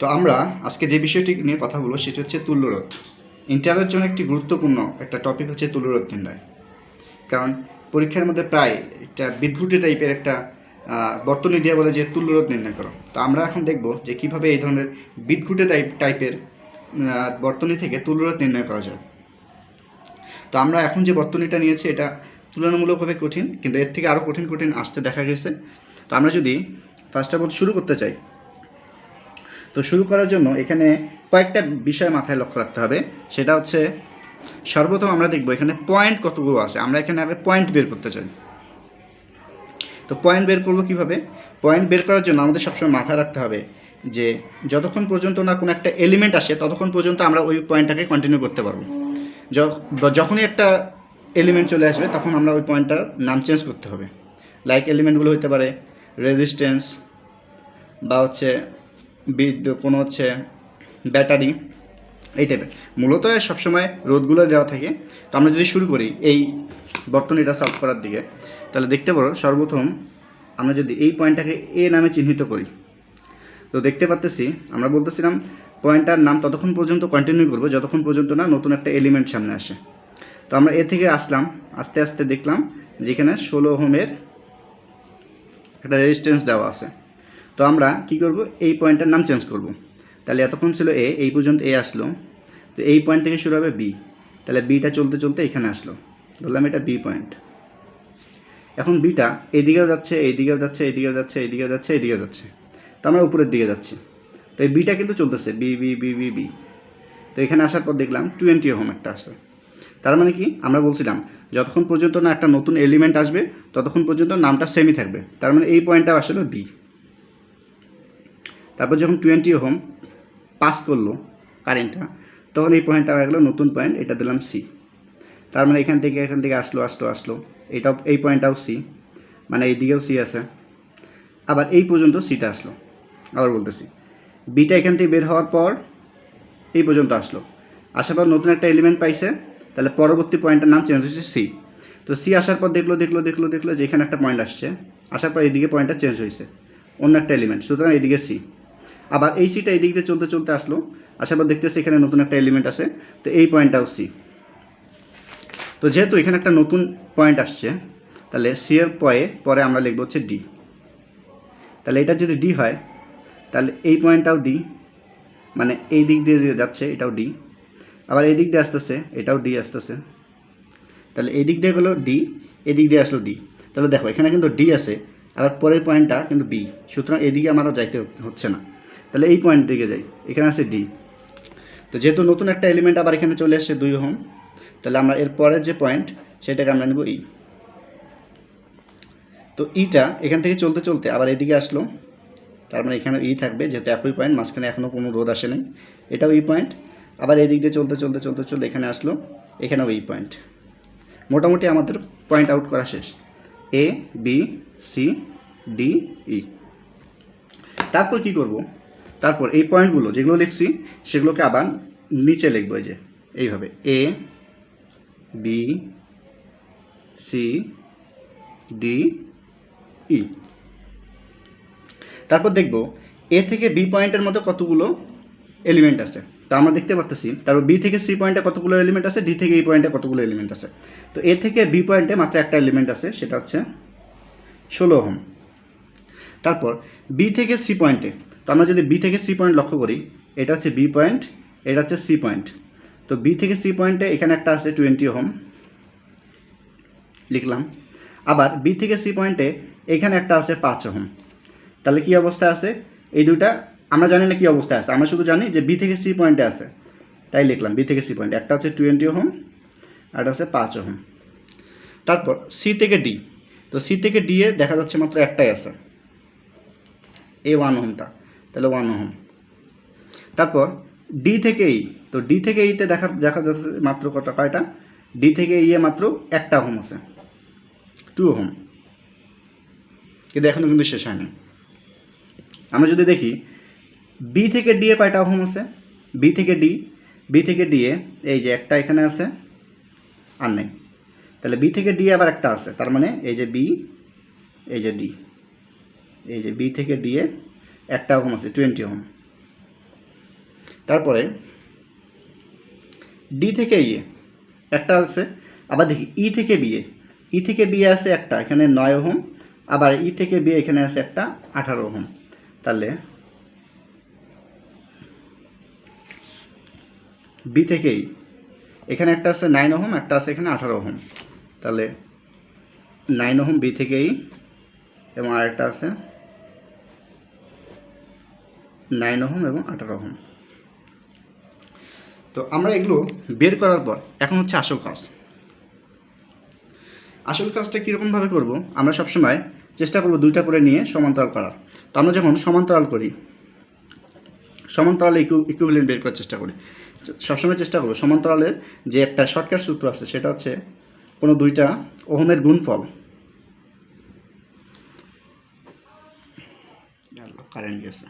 তো আমরা আজকে যে বিষয়টি নিয়ে কথা বলবো সেটি হচ্ছে তুল্যরোধ। ইন্টারের জন্য একটি গুরুত্বপূর্ণ একটা টপিক হচ্ছে তুল্যরোধ নির্ণয়। কারণ পরীক্ষার মধ্যে প্রায় একটা বিদ্ঘুটে টাইপের একটা বর্তনী দিয়ে বলে যে তুল্যরোধ নির্ণয় করো। তো আমরা এখন দেখব যে কীভাবে এই ধরনের বিদ্ঘুটে টাইপের বর্তনী থেকে তুল্যরোধ নির্ণয় করা যায়। তো আমরা এখন যে বর্তনীটা নিয়েছি এটা তুলনামূলকভাবে কঠিন, কিন্তু এর থেকে আরও কঠিন কঠিন আসতে দেখা গেছে। তো আমরা যদি ফার্স্ট অফ অল শুরু করতে চাই, তো শুরু করার জন্য এখানে কয়েকটা বিষয় মাথায় লক্ষ্য রাখতে হবে। সেটা হচ্ছে সর্বপ্রথম আমরা দেখব এখানে পয়েন্ট কতগুলো আছে। আমরা এখানে আগে পয়েন্ট বের করতে চাই। তো পয়েন্ট বের করব কিভাবে? পয়েন্ট বের করার জন্য আমাদের সবসময় মাথায় রাখতে হবে যে যতক্ষণ পর্যন্ত না কোনো একটা এলিমেন্ট আসে ততক্ষণ পর্যন্ত আমরা ওই পয়েন্টটাকে কন্টিনিউ করতে পারবো। যখনই একটা এলিমেন্ট চলে আসবে তখন আমরা ওই পয়েন্টটার নাম চেঞ্জ করতে হবে। লাইক এলিমেন্টগুলো হতে পারে রেজিস্ট্যান্স বা হচ্ছে কোনো হচ্ছে ব্যাটারি, এই টাইপের। মূলত সবসময় রোধগুলো দেওয়া থাকে। তো আমরা যদি শুরু করি এই বর্তনীটা সলভ করার দিকে, তাহলে দেখতে পারো সর্বপ্রথম আমরা যদি এই পয়েন্টটাকে এ নামে চিহ্নিত করি, তো দেখতে পাচ্ছি আমরা বলতেছিলাম পয়েন্টটার নাম ততক্ষণ পর্যন্ত কন্টিনিউ করবো যতক্ষণ পর্যন্ত না নতুন একটা এলিমেন্ট সামনে আসে। তো আমরা এ থেকে আসলাম, আস্তে আস্তে দেখলাম যেখানে 16 ওহমের একটা রেজিস্ট্যান্স দেওয়া আছে। তো আমরা কি করব, এই পয়েন্টের নাম চেঞ্জ করব। তাহলে এতক্ষণ ছিল এ, এই পর্যন্ত এ আসলো। তো এই পয়েন্ট থেকে শুরু হবে বি, তাহলে বিটা চলতে চলতে এখানে আসলো, বললাম এটা বি পয়েন্ট। এখন বিটা এইদিকেও যাচ্ছে, এইদিকেও যাচ্ছে, এইদিকেও যাচ্ছে, এইদিকেও যাচ্ছে, এইদিকেও যাচ্ছে। তো আমরা উপরের দিকে যাচ্ছি। তো এই বিটা কিন্তু চলতেছে B B B B B. তো এখানে আসার পর দেখলাম 20 ওহম একটা আসছে। তার মানে কি, আমরা বলছিলাম যতক্ষণ পর্যন্ত না একটা নতুন এলিমেন্ট আসবে ততক্ষণ পর্যন্ত নামটা সেমই থাকবে। তার মানে এই পয়েন্টটা আসলে বি। তারপর যখন 20 ওহম পাস করলো কারেন্টটা, তখন এই পয়েন্টটা হয়ে গেলো নতুন পয়েন্ট, এটা দিলাম সি। তার মানে এখান থেকে আসলো এটাও, এই পয়েন্টটাও সি, মানে এই দিকেও সি আছে। আবার এই পর্যন্ত সিটা আসলো। আবার বলতেছি বিটা এখান থেকে বের হওয়ার পর এই পর্যন্ত আসলো, আসার পর নতুন একটা এলিমেন্ট পাইছে, তাহলে পরবর্তী পয়েন্টের নাম চেঞ্জ হয়েছে সি। তো সি আসার পর দেখলো যে এখানে একটা পয়েন্ট আসছে, আসার পর এইদিকে পয়েন্টটা চেঞ্জ হয়েছে, অন্য একটা এলিমেন্ট, সুতরাং এইদিকে সি। আবার এই সিটা এই দিক দিয়ে চলতে চলতে আসলো, আসার পর দেখতেছি এখানে নতুন একটা এলিমেন্ট আছে, তো এই পয়েন্টটাও সি। তো যেহেতু এখানে একটা নতুন পয়েন্ট আসছে, তাহলে সি এর পরে আমরা লিখব হচ্ছে ডি। তাহলে এটা যদি ডি হয় তাহলে এই পয়েন্টটাও ডি, মানে এই দিক দিয়ে যাচ্ছে এটাও ডি। আবার এই দিক দিয়ে আসতেছে এটাও ডি আসতেছে, তাহলে এই দিক দিয়ে গেলো ডি, এই দিক দিয়ে আসলো ডি। তাহলে দেখো এখানে কিন্তু ডি আছে, আবার পরের পয়েন্টটা কিন্তু বি, সুতরাং এদিকে আমার যাইতে হচ্ছে না। তাহলে এই পয়েন্ট দিকে যাই, এখানে আছে ডি। তো যেহেতু নতুন একটা এলিমেন্ট আবার এখানে চলে আসছে 2 ওহম, তাহলে আমরা এর পরের যে পয়েন্ট সেটাকে আমরা নেব ই। তো ইটা এখান থেকে চলতে চলতে আবার এদিকে আসলো, তার মানে এখানে ই থাকবে, যেহেতু একই পয়েন্ট, মাঝখানে এখনও কোনো রোধ আসে নাই, এটাও ই পয়েন্ট। আবার এদিক দিয়ে চলতে এখানে আসলো, এখানেও ই পয়েন্ট। মোটামুটি আমাদের পয়েন্ট আউট করা শেষ, A B C D E. তারপর কি করব, তারপর এই পয়েন্টগুলো যেগুলো লিখছি সেগুলোকে আবার নিচে লিখবো, এই যে এইভাবে A B C D E. তারপর দেখব এ থেকে বি পয়েন্টের মধ্যে কতগুলো এলিমেন্ট আছে। তা আমরা দেখতে পাচ্ছি, তারপর বি থেকে সি পয়েন্টে কতগুলো এলিমেন্ট আছে, ডি থেকে এই পয়েন্টে কতগুলো এলিমেন্ট আছে। তো এ থেকে বি পয়েন্টে মাত্র একটা এলিমেন্ট আছে, সেটা হচ্ছে 16 ওহম। তারপর বি থেকে সি পয়েন্টে, তো আমরা যদি বি থেকে সি পয়েন্ট লক্ষ্য করি, এটা হচ্ছে বি পয়েন্ট, এটা হচ্ছে সি পয়েন্ট। তো বি থেকে সি পয়েন্টে এখানে একটা আছে 20 ওহম, লিখলাম। আবার বি থেকে সি পয়েন্টে এখানে একটা আছে 5 ওহম। তাহলে কী অবস্থায় আছে এই দুটা আমরা জানি না কী অবস্থায় আছে, আমরা শুধু জানি যে বি থেকে সি পয়েন্টে আছে, তাই লিখলাম বি থেকে সি পয়েন্ট। একটা হচ্ছে 20 ওহম আর একটা হচ্ছে 5 ওহম। তারপর সি থেকে ডি, তো সি থেকে ডি এ দেখা যাচ্ছে মাত্র একটাই আছে, এ 1 ওহমটা, তাহলে 1 ওহম। তারপর ডি থেকে ই, তো ডি থেকে ইতে দেখা যাচ্ছে মাত্র কয়টা, ডি থেকে ই এ মাত্র একটা ওহম আছে, 2 ওহম। কিন্তু এখনও কিন্তু শেষ হয়নি। আমরা যদি দেখি বি থেকে ডি এ কয়টা ওহম আছে, বি থেকে ডি এ এই যে একটা এখানে আছে আর নেই, তাহলে বি থেকে ডি আবার একটা আছে, তার মানে এই যে বি, এই যে ডি, এই যে বি থেকে ডি এ একটা ওহম আছে 20 ওহম। তারপরে ডি থেকে ইয়ে একটা আছে, আবার দেখি ই থেকে বিয়ে, ই থেকে বিয়ে আছে একটা এখানে 9 ওহম, আবার ই থেকে বিয়ে এখানে আছে একটা 18 ওহম। তাহলে বি থেকেই এখানে একটা আছে 9 ওহম, একটা আছে এখানে 18 ওহম। তাহলে 9 ওহম বি থেকেই, এবং আরেকটা আছে 9 ওহম এবং 18 ওহম। তো আমরা এগুলো বের করার পর এখন হচ্ছে আসল কাজ। আসল কাজটা কীরকমভাবে করব, আমরা সবসময় চেষ্টা করব দুইটা করে নিয়ে সমান্তরাল করার। তো আমরা যখন সমান্তরাল করি, সমান্তরালে ইকুইভ্যালেন্ট বের করার চেষ্টা করি, সবসময় চেষ্টা করব সমান্তরালের যে একটা শর্টকাট সূত্র আছে সেটা হচ্ছে কোনো দুইটা ওহমের গুণফল, কারেন্ট গেছে।